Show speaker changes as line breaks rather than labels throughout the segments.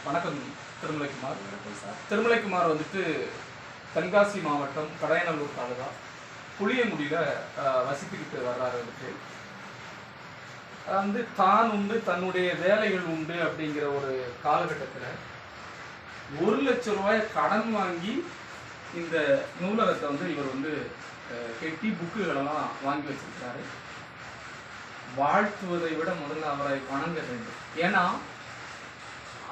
வணக்கம் திருமலைக்குமார். திருமலைக்குமார் வந்துட்டு தென்காசி மாவட்டம் கடையநல்லூர் தாலுகா புளியங்குடியில் வசித்துக்கிட்டு வர்றாரு. வந்து தான் உண்டு, தன்னுடைய வேலைகள் உண்டு அப்படிங்கிற ஒரு காலகட்டத்தில் 1 லட்சம் ரூபாய் கடன் வாங்கி இந்த நூலகத்தை வந்து இவர் வந்து கெட்டி புக்குகளெல்லாம் வாங்கி வச்சிருக்காரு. வாழ்த்துவதை விட முதல்ல அவரை வணங்க வேண்டும். ஏன்னா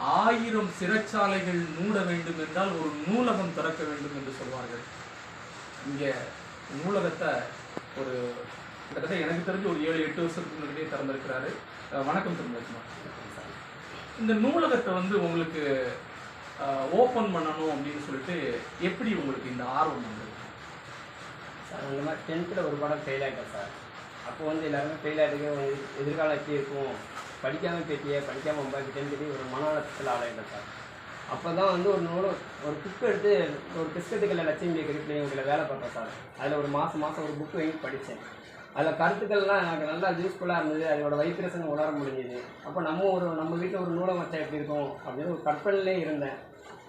1000 சிறைச்சாலைகள் மூட வேண்டும் என்றால் ஒரு நூலகம் திறக்க வேண்டும் என்று சொல்வார்கள். இங்கே நூலகத்தை ஒரு கிட்டத்தட்ட எனக்கு தெரிஞ்சு ஒரு 7-8 வருஷத்துக்கு முன்னாடியே திறந்திருக்கிறாரு. வணக்கம் திருமலைக்குமார். இந்த நூலகத்தை வந்து உங்களுக்கு ஓப்பன் பண்ணணும் அப்படின்னு சொல்லிட்டு எப்படி உங்களுக்கு இந்த ஆர்வம் வந்தது?
சார் இந்த மாதிரி 10th ஒரு பாடம் ஃபெயில் ஆகிட்டேன் சார். அப்போ வந்து எல்லாருமே ஃபெயில் ஆகிட்டு எதிர்காலம் எப்படி இருக்கும், படிக்காமல் பேட்டியை படிக்காமல் உண்டாக்கிட்டேன்னு சொல்லி ஒரு மன அழுத்தத்தில் ஆளாயிட்டேன் சார். அப்போ தான் வந்து ஒரு புக் எடுத்து ஒரு பிஸ்கட்டுகளில் லட்சுமி கரிப்பிள்ளைங்களில் வேலை பார்த்தேன் சார். அதில் ஒரு மாதம் ஒரு புக் வாங்கி படித்தேன். அதில் கருத்துக்கள்லாம் எனக்கு நல்லா யூஸ்ஃபுல்லாக இருந்தது. அதோட வைப்ரேஷன் உணர முடிஞ்சுது. அப்போ நம்ம வீட்டில் ஒரு நூலகம் வச்சா எப்படி இருக்கும் அப்படின்னு ஒரு கற்பனையிலே இருந்தேன்.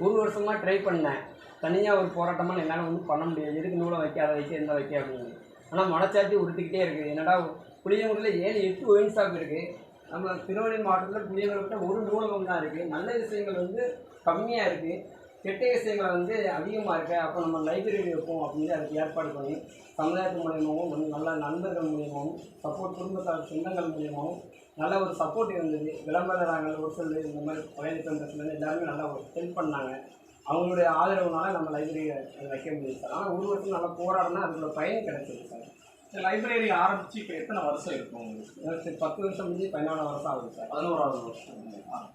1 வருஷமாக ட்ரை பண்ணேன். தனியாக ஒரு போராட்டமாக என்னால் வந்து பண்ண முடியாது. எதுக்கு நூலம் வைக்க, அதை வைக்க, எந்த வைக்க அப்படின்னு. ஆனால் மனச்சாட்சி உறுத்திக்கிட்டே இருக்குது. என்னடா புளியங்குடியில் 7-8 ஒயின் ஷாப் இருக்குது. நம்ம திருவண்ணாமலை மாவட்டத்தில் புளியங்குடியில் ஒரு நூலகம் தான் இருக்குது. நல்ல விஷயங்கள் வந்து கம்மியாக இருக்குது, கெட்ட விஷயங்களை வந்து அதிகமாக இருக்குது. அப்போ நம்ம லைப்ரரி வைப்போம் அப்படின்னு அதுக்கு ஏற்பாடு பண்ணி சமுதாயத்து மூலியமாகவும் நல்ல நண்பர்கள் மூலியமாகவும் குடும்பத்தார் சொந்தங்கள் மூலியமாகவும் நல்ல ஒரு சப்போர்ட் இருந்தது. விளம்பரங்கள் ஒரு சில இந்த மாதிரி வயது பண்றதுலேருந்து எல்லாருமே நல்லா ஒரு ஹெல்ப் பண்ணாங்க. அவங்களுடைய ஆதரவுனால நம்ம லைப்ரரியை வைக்க முடியும் சார். ஆனால் 1 வருஷம் நல்லா போராடினா அதுக்குள்ள பயன் கிடைச்சிது சார்.
இந்த லைப்ரரி ஆரம்பித்து இப்போ எத்தனை வருஷம் இருக்கும் உங்களுக்கு?
10 வருஷம் முடிஞ்சு 11 வருஷம் ஆகுது சார்.
11வது வருஷம்.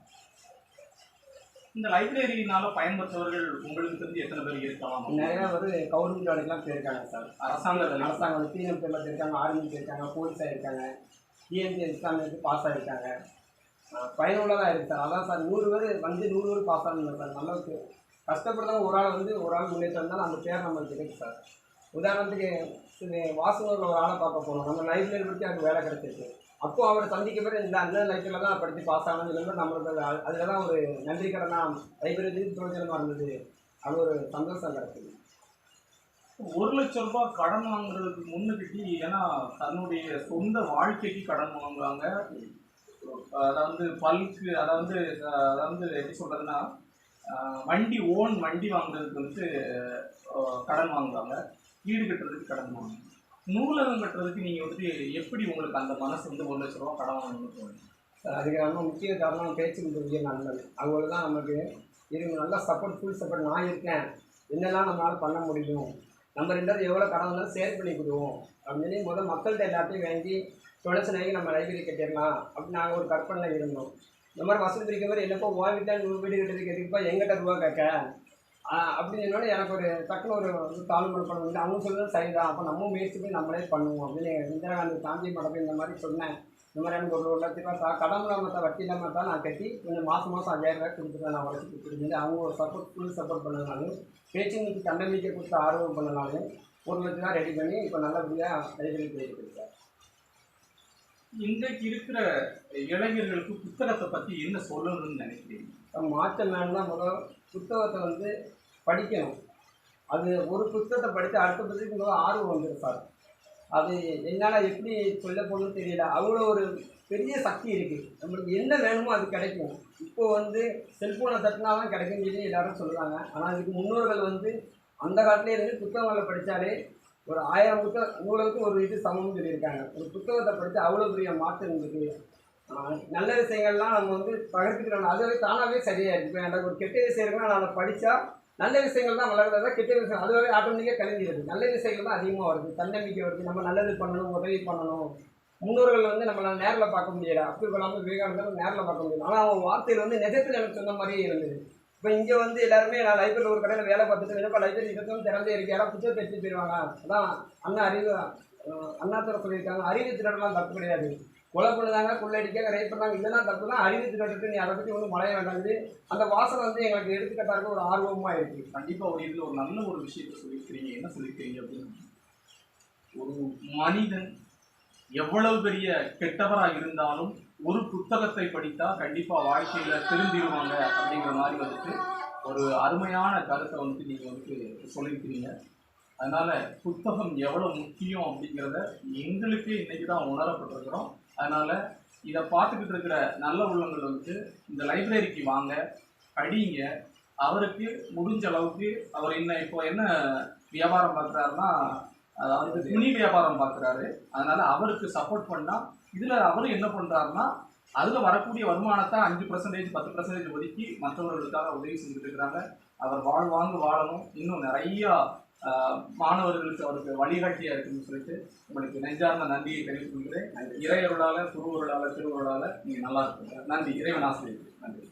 இந்த லைப்ரரியினால பயன்பெற்றவர்கள் உங்களுக்கு தெரிஞ்சு எத்தனை பேர் இருக்கலாம்?
நிறையா ஒரு கவர்மெண்ட் வேலைக்கெலாம் போயிருக்காங்க சார். அரசாங்கம் தீனம் பேரில் போயிருக்காங்க, ஆர்மி போயிருக்காங்க, போலீஸாக இருக்காங்க, டிஎன்சி எக்ஸாம் எடுத்து பாஸ் ஆகிருக்காங்க. பயனுள்ளதாக இருக்குது சார். அதான் சார் 100 பேர் வந்து 100 பேர் பாஸ் ஆகணும் சார். நல்லது கஷ்டப்படுறவங்க ஒரு ஆள் முன்னேற்றம் இருந்தாலும் அந்த பேர் நம்மளுக்கு கிடைக்கும் சார். உதாரணத்துக்கு வாசனூரில் ஒரு ஆளை பார்க்க போகணும். நம்ம லைப்ரரி பற்றி அதுக்கு வேலை கிடைச்சிருக்கு. அப்போது அவரை சந்திக்க பேர் இந்த அண்ணன் லைப்ரரியில் தான் படித்து பாஸ் ஆகணும்னு சொல்லும்போது நம்மளுக்கு அதில் தான் ஒரு நன்றி கடனாக லைப்ரரி பிரயோஜனமாக இருந்தது. அது ஒரு சந்தோஷம் கிடைச்சிது.
1 லட்சம் ரூபாய் கடன் வாங்குறதுக்கு முன்னுக்கிட்டி, ஏன்னா தன்னுடைய சொந்த வாழ்க்கைக்கு கடன் வாங்குறாங்க. அதாவது பல்க்கு, அதாவது எப்படி சொல்கிறதுன்னா வண்டி வாங்குறதுக்கு வந்து கடன் வாங்குறாங்க, வீடு கட்டுறதுக்கு கடன் வாங்குறாங்க. நூலகம் கட்டுறதுக்கு நீங்கள் வந்துட்டு எப்படி உங்களுக்கு அந்த மனசு வந்து 1 லட்ச ரூபா கடன் வாங்கணும்னு தோணுது?
அதுக்கு நம்ம முக்கிய காரணம் பேச்சு உரிய நண்பன். அவங்களுக்கு தான் நமக்கு இவங்க நல்லா ஃபுல் சப்போர்ட். நான் இருக்கேன், என்னெல்லாம் நம்மளால் பண்ண முடியும், நம்ம 2 எவ்வளோ கடன் வந்தாலும் ஷேர் பண்ணி கொடுவோம் அப்படின்னு முதல் மக்கள்கிட்ட எல்லாத்தையும் வாங்கி டொனேஷன் ஆகி நம்ம லைப்ரரி கட்டிடலாம் அப்படின்னு நாங்கள் ஒரு கற்பனையில் இருந்தோம். இந்த மாதிரி வசதி பிடிக்க மாதிரி என்னப்போ உன் வீட்டில் 100 வீடு கட்டுறதுக்கு எதுக்குப்பா எங்கிட்ட ரூபா கேட்க அப்படின்னு சொன்னோட எனக்கு ஒரு டக்குன்னு ஒரு தாழ்வு பண்ண முடியும். அவங்க சொல்லுறது சரிதான், அப்போ நம்ம முயற்சி போய் நம்மளே பண்ணுவோம் அப்படின்னு இந்திரா காந்தி காந்தி மடப்பை இந்த மாதிரி சொன்னேன். இந்த மாதிரி எனக்கு 1 லட்ச ரூபா கடன் இல்லாமல் தான், வட்டி இல்லாமல் தான் நான் கட்டி கொஞ்சம் மாதம் 5000 ரூபாய் கொடுத்துட்டேன். நான் உடச்சி கொடுத்துருந்தேன். அவங்க ஒரு ஃபுல் சப்போர்ட் பண்ணனாலும் பேச்சுங்களுக்கு தன்னம்பிக்கை கொடுத்து ஆர்வம் பண்ணனாலும் 1 லட்ச ரூபா ரெடி பண்ணி இப்போ நல்லபடியாக லைப்ரரி போயிட்டு இருக்கேன்.
இன்றைக்கு இருக்கிற இளைஞர்களுக்கு புத்தகத்தை பற்றி என்ன சொல்லணும்னு நினைக்கிறீங்க?
மாற்றம் வேணும்னா முதல் புத்தகத்தை வந்து படிக்கணும். அது ஒரு புத்தகத்தை படித்து அடுத்த புத்தகத்துக்கு முதல் ஆர்வம் வந்துடும் சார். அது என்னால் எப்படி சொல்ல போகணும்னு தெரியல. அவ்வளோ ஒரு பெரிய சக்தி இருக்குது. நம்மளுக்கு என்ன வேணுமோ அது கிடைக்கும். இப்போது வந்து செல்ஃபோனை தட்டினாலும் கிடைக்கும்னு சொல்லி எல்லோரும் சொல்லுவாங்க. ஆனால் இதுக்கு முன்னோர்கள் வந்து அந்த காலத்திலே இருந்து புத்தகங்களை படித்தாலே ஒரு 1000 நூலுக்கு ஒரு இது சமம்னு சொல்லியிருக்காங்க. ஒரு புத்தகத்தை படித்து அவ்வளோ பெரிய மாற்றம் இருக்குது. நல்ல விஷயங்கள்லாம் நம்ம வந்து பகிர்ந்துக்கிறோம், அதுவே தானாகவே சரியாயிருக்கு. இப்போ எனக்கு ஒரு கெட்ட விஷயம் இருக்குன்னா நான் அதை படித்தா நல்ல விஷயங்கள் தான் வளர்றதா, கெட்ட விஷயம் அதுவே ஆட்டோமேட்டிக்காக கலைஞ்சிடுது. நல்ல விஷயங்கள் தான் அதிகமாக வருது, தன்னம்பிக்கை வருது. நம்ம நல்லது பண்ணணும், உதவி பண்ணணும். முன்னோர்கள் வந்து நம்மளால் நேரில் பார்க்க முடியலை. அப்துல் கலாம், விவேகானந்தர் நேரில் பார்க்க முடியல. ஆனால் அவங்க வார்த்தையில் வந்து நிஜத்தில் எனக்கு சொன்ன மாதிரியே இருந்தது. இப்போ இங்கே வந்து எல்லாருமே நான் லைப்ரரியில் ஒரு கடையில் வேலை பார்த்துட்டு என்னப்பா லைப்ரரி இருக்கவும் திறந்தே இருக்கு, யாராவது புத்தகத்தை எடுத்து போயிடுவாங்க. அதான் அண்ணாத்துறை சொல்லியிருக்காங்க, அறிவு திறனெல்லாம் தப்பு கிடையாது. கொலை பண்ணுறாங்க, கொள்ளடிக்காங்க, ரைட் பண்ணுறாங்க, இதெல்லாம் தப்பு தான். அறிவு திறட்டு நீ அதை பற்றி ஒன்றும் மழைய வேண்டாது. அந்த வாசனை வந்து எங்களுக்கு எடுத்துக்கிட்டாருக்க ஒரு ஆர்வமாக இருக்குது.
கண்டிப்பாக ஒரு இதில் ஒரு நல்ல ஒரு விஷயத்தை சொல்லியிருக்கிறீங்க. என்ன சொல்லியிருக்கிறீங்க அப்படின்னு, ஒரு மனிதன் எவ்வளவு பெரிய கெட்டவராக இருந்தாலும் ஒரு புத்தகத்தை படித்தா கண்டிப்பா வாழ்க்கையில திருந்திடுவாங்க அப்படிங்கிற மாதிரி வந்துட்டு ஒரு அருமையான கருத்தை வந்துட்டு நீங்க வந்துட்டு சொல்லியிருக்கிறீங்க. அதனால புத்தகம் எவ்வளவு முக்கியம் அப்படிங்கிறத எங்களுக்கே இன்னைக்கு தான் உணரப்பட்டிருக்கிறோம். அதனால இதை பார்த்துக்கிட்டு இருக்கிற நல்ல உள்ளங்கள் வந்துட்டு இந்த லைப்ரரிக்கு வாங்க, படிங்க. அவருக்கு முடிஞ்ச அளவுக்கு அவர் இப்போ என்ன வியாபாரம் பார்க்குறாருன்னா, அதாவது துணி வியாபாரம் பார்க்குறாரு. அதனால அவருக்கு சப்போர்ட் பண்ணா, இதுல அவரு என்ன பண்றாருன்னா, அதுல வரக்கூடிய வருமானத்தை 5% 10% ஒதுக்கி மற்றவர்களுக்காக உதவி செஞ்சுட்டு இருக்கிறாங்க. அவர் வாழ்வாங்கு வாழணும். இன்னும் நிறைய மாணவர்களுக்கு அவருக்கு வழிகாட்டியா இருக்குன்னு சொல்லிட்டு உங்களுக்கு நெஞ்சார்ந்த நன்றியை தெரிவித்துக் கொள்கிறேன். இறையருளால, குருவருளால, திருவருளால நீங்க நல்லா இருக்குங்க. நன்றி. இறைவன் ஆசிரியர். நன்றி.